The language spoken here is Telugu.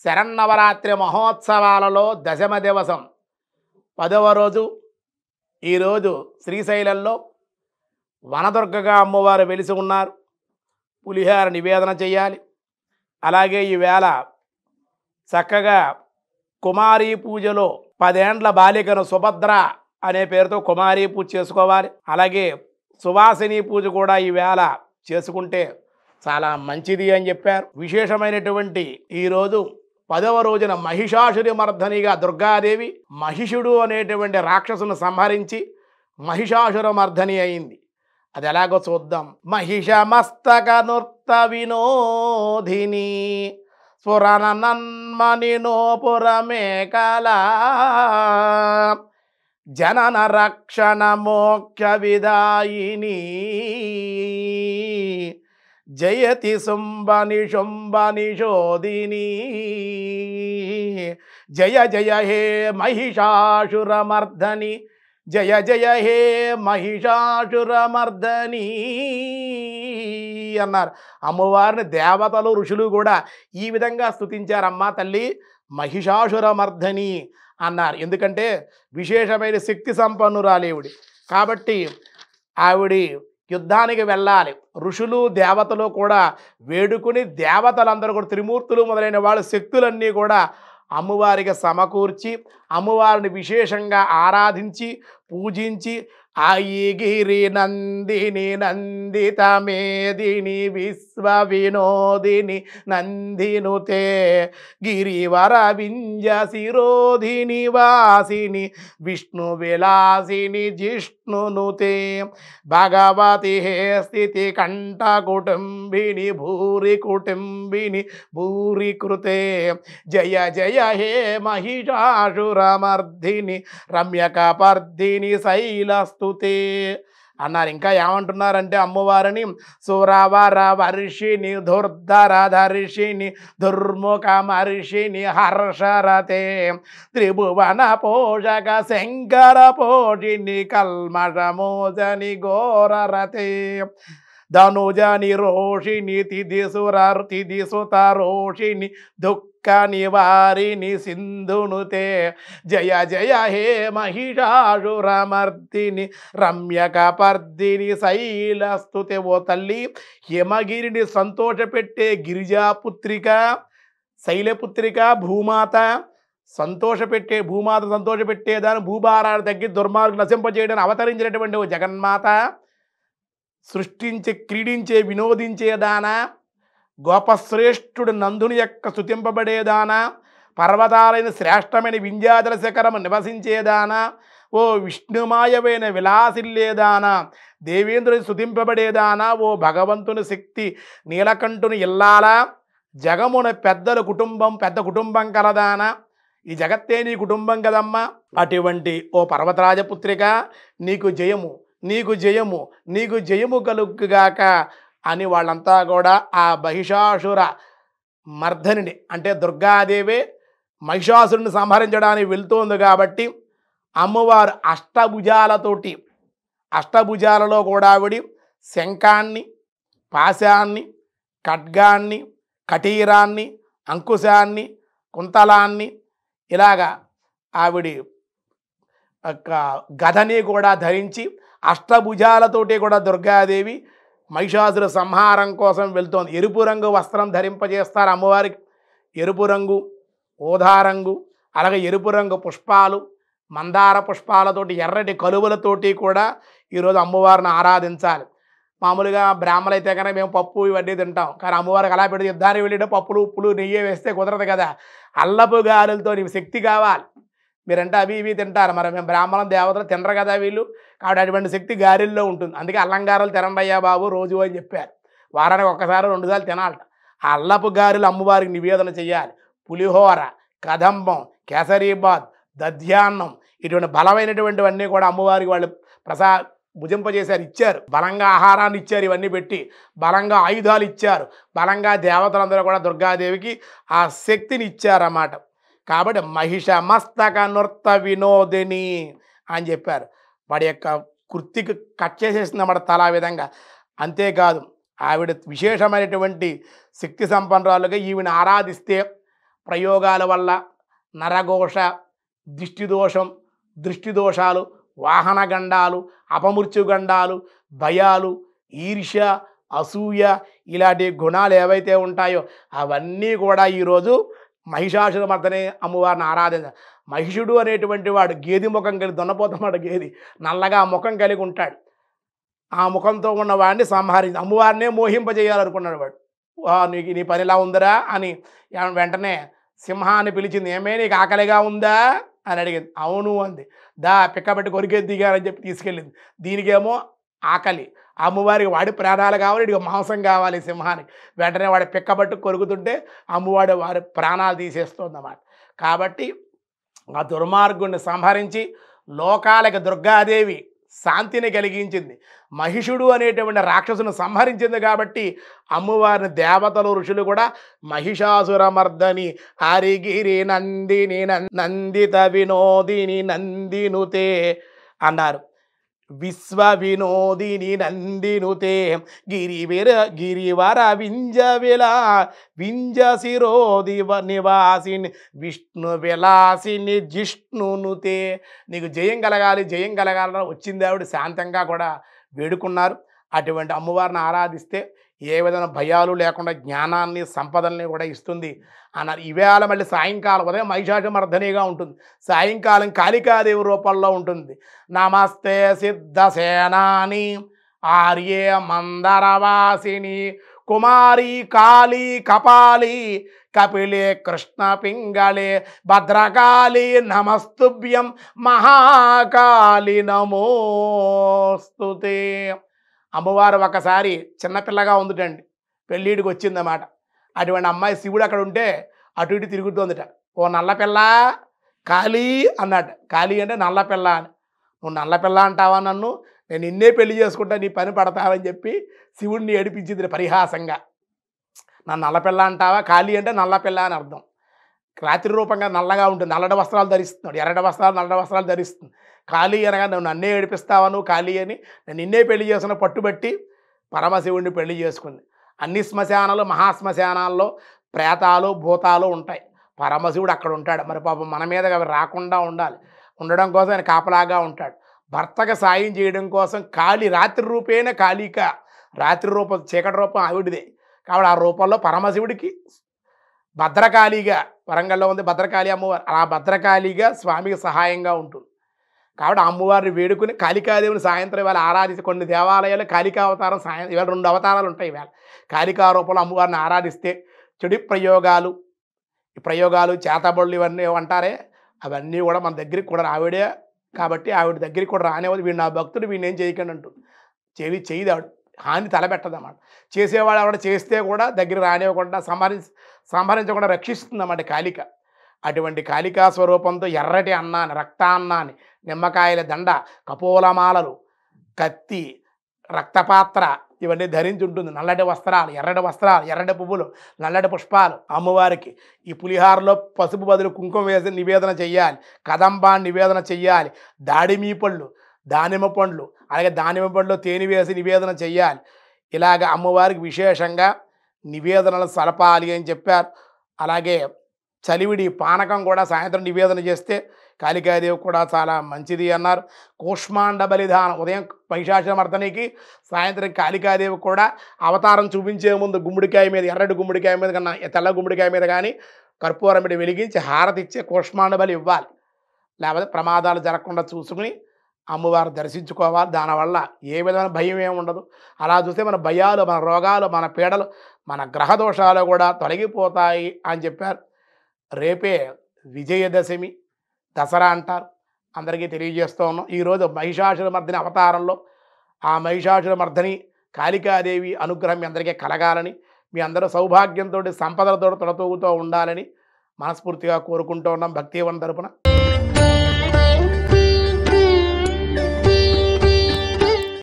శరన్నవరాత్రి మహోత్సవాలలో దశమ దివసం 10వ రోజు. ఈరోజు శ్రీశైలంలో వనదుర్గగా అమ్మవారు వెలిసి ఉన్నారు. పులిహార నివేదన చేయాలి. అలాగే ఈవేళ చక్కగా కుమారీ పూజలో 10 ఏండ్ల బాలికను సుభద్ర అనే పేరుతో కుమారీ పూజ చేసుకోవాలి. అలాగే సువాసిని పూజ కూడా ఈవేళ చేసుకుంటే చాలా మంచిది అని చెప్పారు. విశేషమైనటువంటి ఈరోజు 10వ రోజున మహిషాసురి మర్ధనిగా దుర్గాదేవి మహిషుడు అనేటువంటి రాక్షసును సంహరించి మహిషాసుర మర్ధని అయింది. అది ఎలాగో చూద్దాం. మహిషమస్తక నృత్త వినోధిని స్ఫురనన్మని నోపురమేకల జనన రక్షణ మోక్ష విదాయిని జయతి శుంభని శుంభని శోధిని జయ జయ హే మహిషాసురమర్ధని జయ జయ హే మహిషాసురమర్ధని అన్నారు. అమ్మవారిని దేవతలు ఋషులు కూడా ఈ విధంగా స్తుతించారమ్మా తల్లి మహిషాసురమర్ధని అన్నారు. ఎందుకంటే విశేషమైన శక్తి సంపన్నురాలేవిడి కాబట్టి ఆవిడి యుద్ధానికి వెళ్ళాలి. ఋషులు దేవతలు కూడా వేడుకుని దేవతలందరూ కూడా త్రిమూర్తులు మొదలైన వాళ్ళ శక్తులన్నీ కూడా అమ్మవారికి సమకూర్చి అమ్మవారిని విశేషంగా ఆరాధించి పూజించి ఆయిగిరి నందిని నందిత మేదిని విశ్వ వినోదిని నందినుతే గిరివర వింజ శిరోధిని వాసిని విష్ణు విలాసిని జిష్ణునుతే భగవతి హే స్థితి కంఠ కుటుంబిని భూరి కుటుంబిని భూరి కృతే జయ జయ హే మహిషాసురమర్ధిని రమ్యకపర్ధిని శైలస్తుతే అన్నారు. ఇంకా ఏమంటున్నారంటే అమ్మవారిని సురవర వర్షిని దుర్ధర ధర్షిని దుర్ముఖమర్షిని హర్షరతే త్రిభువన పోషక శంకర పోషిని కల్మషమోజని ఘోరరతే ధనుజని రోషిని తిది సుతరోషిని దుఃఖ నివారిని సింధునుతే జయ జయ హే మహిషాసురమర్దిని రమ్యకపర్దిని శైలస్తుతే. ఓ తల్లి హిమగిరిని సంతోషపెట్టే గిరిజాపుత్రిక శైలపుత్రిక భూమాత సంతోషపెట్టే భూమాత సంతోషపెట్టేదాన్ని భూభారాన్ని తగ్గి దుర్మార్గులు నశింపజేయడానికి అవతరించినటువంటి ఓ జగన్మాత సృష్టించే క్రీడించే వినోదించేదానా గోపశ్రేష్ఠుడు నందుని యొక్క స్తుతింపబడేదానా పర్వతాలైన శ్రేష్టమైన వింధ్యాచల శిఖరము నివసించేదానా ఓ విష్ణుమాయమైన విలాసిల్లేదానా దేవేంద్రుని స్తుతింపబడేదానా ఓ భగవంతుని శక్తి నీలకంఠుని ఇల్లాలా జగమున పెద్ద కుటుంబం కలదానా ఈ జగత్తే నీ కుటుంబం కదమ్మా. అటువంటి ఓ పర్వతరాజపుత్రిక నీకు జయము నీకు జయము నీకు జయము కలుగుగాక అని వాళ్ళంతా కూడా ఆ మహిషాసుర మర్ధనిని అంటే దుర్గాదేవే మహిషాసురుని సంహరించడానికి వెళ్తోంది కాబట్టి అమ్మవారు అష్టభుజాలలో కూడా ఆవిడి శంఖాన్ని పాశాన్ని ఖడ్గాన్ని కటీరాన్ని అంకుశాన్ని కుంతలాన్ని ఇలాగా ఆవిడి గదని కూడా ధరించి అష్టభుజాలతోటి కూడా దుర్గాదేవి మహిషాసుర సంహారం కోసం వెళ్తోంది. ఎరుపు రంగు వస్త్రం ధరింపజేస్తారు అమ్మవారికి. ఎరుపు రంగు ఊదా రంగు అలాగే ఎరుపు రంగు పుష్పాలు మందార పుష్పాలతోటి ఎర్రటి కలువలతోటి కూడా ఈరోజు అమ్మవారిని ఆరాధించాలి. మామూలుగా బ్రాహ్మణులు అయితే కనుక మేము పప్పు ఇవన్నీ తింటాం. కానీ అమ్మవారికి అలా పెడితే యుద్ధానికి వెళ్ళేటప్పుడు పప్పులు ఉప్పులు నెయ్యి వేస్తే కుదరదు కదా. అల్లపు గాలులతో నీకు శక్తి కావాలి. మీరంటే అవి ఇవి తింటారు, మరి మేము బ్రాహ్మణం దేవతలు తినరు కదా వీళ్ళు. కాబట్టి అటువంటి శక్తి గారెల్లో ఉంటుంది. అందుకే అల్లంగారులు తినండయ్యా బాబు రోజు అని చెప్పారు. వారానికి ఒక్కసారి 2 సార్లు తినాలట. ఆ అల్లపు గారెలు అమ్మవారికి నివేదన చేయాలి. పులిహోర కదంబం కేసరీబాద్ దధ్యాన్నం ఇటువంటి బలమైనటువంటివన్నీ కూడా అమ్మవారికి వాళ్ళు భుజింపజేశారు, ఇచ్చారు. బలంగా ఆహారాన్ని ఇచ్చారు. ఇవన్నీ పెట్టి బలంగా ఆయుధాలు ఇచ్చారు. బలంగా దేవతలందరూ కూడా దుర్గాదేవికి ఆ శక్తిని ఇచ్చారన్నమాట. కాబట్టి మహిషమస్తక నృత్త వినోదిని అని చెప్పారు. వాడి యొక్క కుర్తికి కట్ చేసేసింది అన్నమాట తల ఆ విధంగా. అంతేకాదు ఆవిడ విశేషమైనటువంటి శక్తి సంపన్నురాలుగా ఈవిని ఆరాధిస్తే ప్రయోగాల వల్ల నరఘోష, దిష్టిదోషం, దృష్టిదోషాలు, వాహనగండాలు, అపమృత్యుగండాలు, భయాలు, ఈర్ష్య, అసూయ ఇలాంటి గుణాలు ఏవైతే ఉంటాయో అవన్నీ కూడా ఈరోజు మహిషాసురమర్దనే అమ్మవారిని ఆరాధించ. మహిషుడు అనేటువంటి వాడు గేది ముఖం కలిగి దున్నపోతమాట గేది నల్లగా ముఖం కలిగి ఉంటాడు. ఆ ముఖంతో ఉన్న వాడిని సంహరించి అమ్మవారినే మోహింపజేయాలనుకున్నాడు వాడు. నీకు నీ పనిలా ఉందరా అని వెంటనే సింహాన్ని పిలిచింది. ఏమే నీకు ఆకలిగా ఉందా అని అడిగింది. అవును అంది. దా పిక్కబెట్టి కొరికేది దిగారని చెప్పి తీసుకెళ్ళింది. దీనికేమో ఆకలి, అమ్మవారికి వాడి ప్రాణాలు కావాలి, ఇక మాంసం కావాలి సింహానికి. వెంటనే వాడి పిక్కబట్టు కొరుకుతుంటే అమ్మవాడు వారి ప్రాణాలు తీసేస్తుందన్నమాట. కాబట్టి ఆ దుర్మార్గుడిని సంహరించి లోకాలకి దుర్గాదేవి శాంతిని కలిగించింది. మహిషుడు అనేటువంటి రాక్షసును సంహరించింది కాబట్టి అమ్మవారిని దేవతలు ఋషులు కూడా మహిషాసురమర్దని హరిగిరి నందిని నందిత వినోదిని నందినుతే అన్నారు. విశ్వ వినోదిని నందినుతే గిరివర వింజ శిరోదివ నివాసిని విష్ణు విలాసిని జిష్ణునుతే. నీకు జయం కలగాలి, జయం కలగాలని వచ్చింది ఆవిడ శాంతంగా కూడా వేడుకున్నారు. అటువంటి అమ్మవారిని ఆరాధిస్తే ఏ విధమైన భయాలు లేకుండా జ్ఞానాన్ని, సంపదల్ని కూడా ఇస్తుంది అన్నారు. ఈవేళ మళ్ళీ సాయంకాలం ఉదయం మహిషాసురమర్దనిగా ఉంటుంది, సాయంకాలం కాళికాదేవి రూపంలో ఉంటుంది. నమస్తే సిద్ధసేనాని ఆర్యే మందరవాసిని కుమారి కాళీ కపాలి కపిలే కృష్ణ పింగళే భద్రకాళి నమస్తుభ్యం మహాకాళి నమోస్తుతే. అమ్మవారు ఒకసారి చిన్నపిల్లగా ఉందిటండి, పెళ్ళిడికి వచ్చిందన్నమాట. అటువంటి అమ్మాయి శివుడు అక్కడ ఉంటే అటు ఇటు తిరుగుతుందిట. ఓ నల్లపిల్ల కాళీ అన్నట్టు. కాళీ అంటే నల్లపిల్ల అని. నువ్వు నల్లపిల్ల అంటావా నన్ను, నేను నిన్నే పెళ్లి చేసుకుంటా, నీ పని పడతావని చెప్పి శివుడిని ఏడిపించింది పరిహాసంగా. నన్ను నల్లపిల్ల అంటావా, కాళీ అంటే నల్లపిల్ల అని అర్థం. రాత్రి రూపంగా నల్లగా ఉంటుంది, నల్లటి వస్త్రాలు ధరిస్తున్నాడు, ఎర్రటి వస్త్రాలు నల్లటి వస్త్రాలు ధరిస్తుంది. కాళీ అనగా నువ్వు నన్నే ఏడిపిస్తావా, నువ్వు కాళీ అని నేను నిన్నే పెళ్లి చేసుకున్న పట్టుబట్టి పరమశివుడిని పెళ్లి చేసుకుంది. అన్ని శ్మశానాలు, మహాశ్మశానాల్లో ప్రేతాలు, భూతాలు ఉంటాయి. పరమశివుడు అక్కడ ఉంటాడు. మరి పాపం మన మీద అవి రాకుండా ఉండడం కోసం ఆయన కాపలాగా ఉంటాడు. భర్తకు సాయం చేయడం కోసం కాళీ రాత్రి రూపేణ కాళిక, రాత్రి రూపం చీకటి రూపం ఆవిడిదే. కాబట్టి ఆ రూపంలో పరమశివుడికి భద్రకాళిగా, వరంగల్లో ఉంది భద్రకాళి అమ్మవారు, ఆ భద్రకాళిగా స్వామికి సహాయంగా ఉంటుంది. కాబట్టి అమ్మవారిని వేడుకుని కాళికాదేవిని సాయంత్రం ఇవాళ ఆరాధించి, కొన్ని దేవాలయాలు కాళికా అవతారం ఇవాళ 2 అవతారాలు ఉంటాయి. ఇవాళ కాళికా రూపంలో అమ్మవారిని ఆరాధిస్తే చెడు ప్రయోగాలు, ఈ ప్రయోగాలు, చేతబడులు ఇవన్నీ అంటారే అవన్నీ కూడా మన దగ్గరికి కూడా ఆవిడే. కాబట్టి ఆవిడ దగ్గరికి కూడా రానివ్వదు. వీడు నా భక్తుడు, వీడిని ఏం చేయకండి అంటుంది. చేయదు ఆవిడ, హాని తలపెట్టదన్నమాట. చేసేవాడు ఆవిడ చేస్తే కూడా దగ్గర రానివ్వకుండా సంహరించకుండా రక్షిస్తుంది అన్నమాట కాళిక. అటువంటి కాళికా స్వరూపంతో ఎర్రటి అన్నాన్ని, రక్తాన్నాన్ని, నిమ్మకాయల దండ, కపోలమాలలు, కత్తి, రక్తపాత్ర ఇవన్నీ ధరించి ఉంటుంది. నల్లటి వస్త్రాలు, ఎర్రటి పువ్వులు, నల్లటి పుష్పాలు అమ్మవారికి. ఈ పులిహారలో పసుపు బదులు కుంకుమ వేసి నివేదన చెయ్యాలి, కదంబాన్ని నివేదన చెయ్యాలి, దాడిమీ పళ్ళు, దానిమ్మ పండ్లు, అలాగే దానిమ్మ పండ్లో తేనె వేసి నివేదన చెయ్యాలి. ఇలాగ అమ్మవారికి విశేషంగా నివేదనలు సలపాలి అని చెప్పారు. అలాగే చలివిడి పానకం కూడా సాయంత్రం నివేదన చేస్తే కాళికాదేవి కూడా చాలా మంచిది అన్నారు. కూష్మాండ బలిదానం ఉదయం మహిషాసురమర్దనికి, సాయంత్రం కాళికాదేవి కూడా అవతారం చూపించే ముందు గుమ్మడికాయ మీద, ఎర్రటి గుమ్మడికాయ మీద కన్నా తెల్ల గుమ్మడికాయ మీద కానీ కర్పూరం పెట్టి వెలిగించి హారతి ఇచ్చే కూష్మాండ బలి ఇవ్వాలి. లేకపోతే ప్రమాదాలు జరగకుండా చూసుకుని అమ్మవారు దర్శించుకోవాలి. దానివల్ల ఏ విధమైన భయం ఏమి ఉండదు. అలా చూస్తే మన భయాలు, మన రోగాలు, మన పీడలు, మన గ్రహదోషాలు కూడా తొలగిపోతాయి అని చెప్పారు. రేపే విజయదశమి, దసరా అంటారు. అందరికీ తెలియజేస్తూ ఉన్నాం. ఈరోజు మహిషాసురమర్దిని అవతారంలో ఆ మహిషాసురమర్దిని కాళికాదేవి అనుగ్రహం మీ అందరికీ కలగాలని, మీ అందరూ సౌభాగ్యంతో, సంపదలతో తొలతూగుతూ ఉండాలని మనస్ఫూర్తిగా కోరుకుంటూ ఉన్నాం భక్తివన్ తరపున.